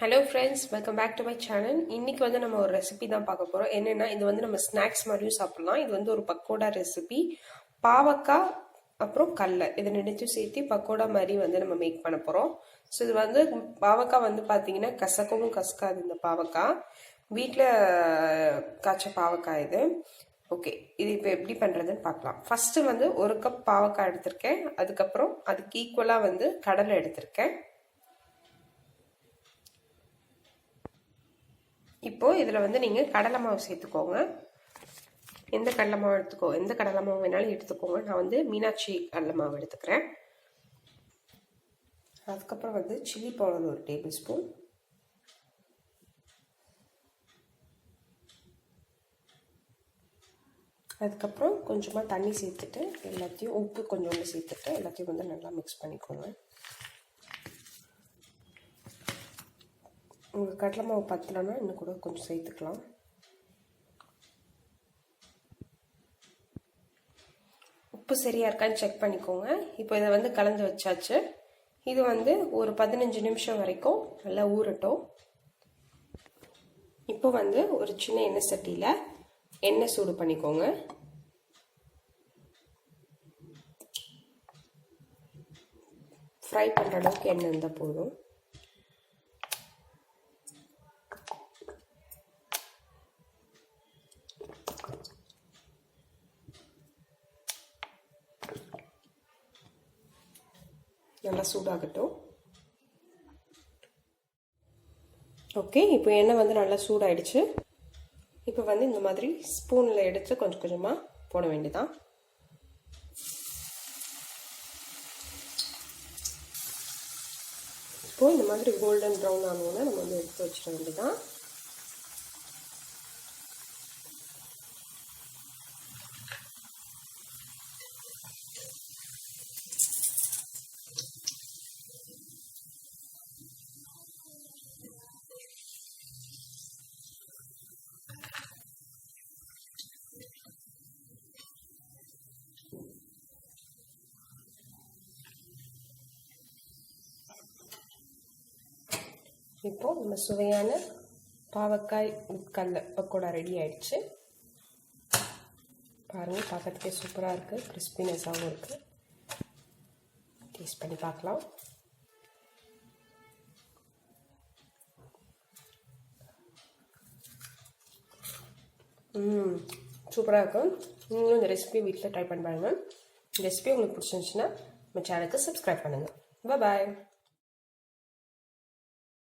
Hello friends, welcome back to my channel. இன்னைக்கு வந்து நம்ம ஒரு ரெசிபி தான் பார்க்க போறோம். என்னன்னா இது வந்து நம்ம ஸ்நாக்ஸ் மாதிரியும் சாப்பிடலாம். இது வந்து ஒரு பக்கோடா ரெசிபி. பாவக்காய் அப்புறம் கடலை இதை ரெண்டுத்தையும் சேர்த்து பக்கோடா மாதிரி வந்து நம்ம மேக் பண்ண போறோம். ஸோ இது வந்து பாவக்காய் வந்து பார்த்தீங்கன்னா கசக்கவும் கசக்காது. இந்த பாவக்காய் வீட்டில் காய்ச்ச பாவக்காய் இது. ஓகே, இது இப்போ எப்படி பண்ணுறதுன்னு பார்க்கலாம். ஃபர்ஸ்ட் வந்து ஒரு கப் பாவக்காய் எடுத்திருக்கேன். அதுக்கப்புறம் அதுக்கு ஈக்குவலாக வந்து கடலை எடுத்திருக்கேன். இப்போ இதில் வந்து நீங்கள் கடலை மாவு சேர்த்துக்கோங்க. எந்த கடலை மாவு எந்த கடலை மாவு வேணாலும் எடுத்துக்கோங்க. நான் வந்து மீனாட்சி கடலை மாவு எடுத்துக்கிறேன். அதுக்கப்புறம் வந்து சில்லி பவுடர் ஒரு டேபிள் ஸ்பூன், அதுக்கப்புறம் கொஞ்சமாக தண்ணி சேர்த்துட்டு எல்லாத்தையும் உப்பு கொஞ்சோண்டு சேர்த்துட்டு எல்லாத்தையும் வந்து நல்லா மிக்ஸ் பண்ணிக்கோங்க. உங்களுக்கு கடலை மாவு பத்தலைன்னா இன்னும் கூட கொஞ்சம் சேர்த்துக்கலாம். உப்பு சரியாக இருக்கான்னு செக் பண்ணிக்கோங்க. இப்போ இதை வந்து கலந்து வச்சாச்சு. இது வந்து ஒரு 15 நிமிஷம் வரைக்கும் நல்லா ஊறட்டும். இப்போ வந்து ஒரு சின்ன எண்ணெய் சட்டியில் எண்ணெய் சூடு பண்ணிக்கோங்க. ஃப்ரை பண்ணுற அளவுக்கு எண்ணெய் இருந்தால் போதும். நல்லா சூடாகட்டும். ஓகே, இப்போ எண்ணெய் வந்து நல்லா சூடாயிடுச்சு. இப்போ வந்து இந்த மாதிரி ஸ்பூனில் எடுத்து கொஞ்சம் கொஞ்சமாக போட வேண்டியதான். இப்போ இந்த மாதிரி கோல்டன் ப்ரௌன் ஆனோன்னா நம்ம வந்து எடுத்து வச்சிட வேண்டியதான். இப்போ நம்ம சுவையான பாவக்காய் கடலை பக்கோடா ரெடி ஆயிடுச்சு. பாருங்கள், பார்க்கறதுக்கே சூப்பராக இருக்குது, கிறிஸ்பினஸாகவும் இருக்குது. டேஸ்ட் பண்ணி பார்க்கலாம். சூப்பராக இருக்கும். நீங்களும் இந்த ரெசிபி வீட்டில் ட்ரை பண்ணி பாருங்கள். இந்த ரெசிபி உங்களுக்கு பிடிச்சிருந்துச்சுன்னா நம்ம சேனலுக்கு சப்ஸ்கிரைப் பண்ணுங்கள். பாய்.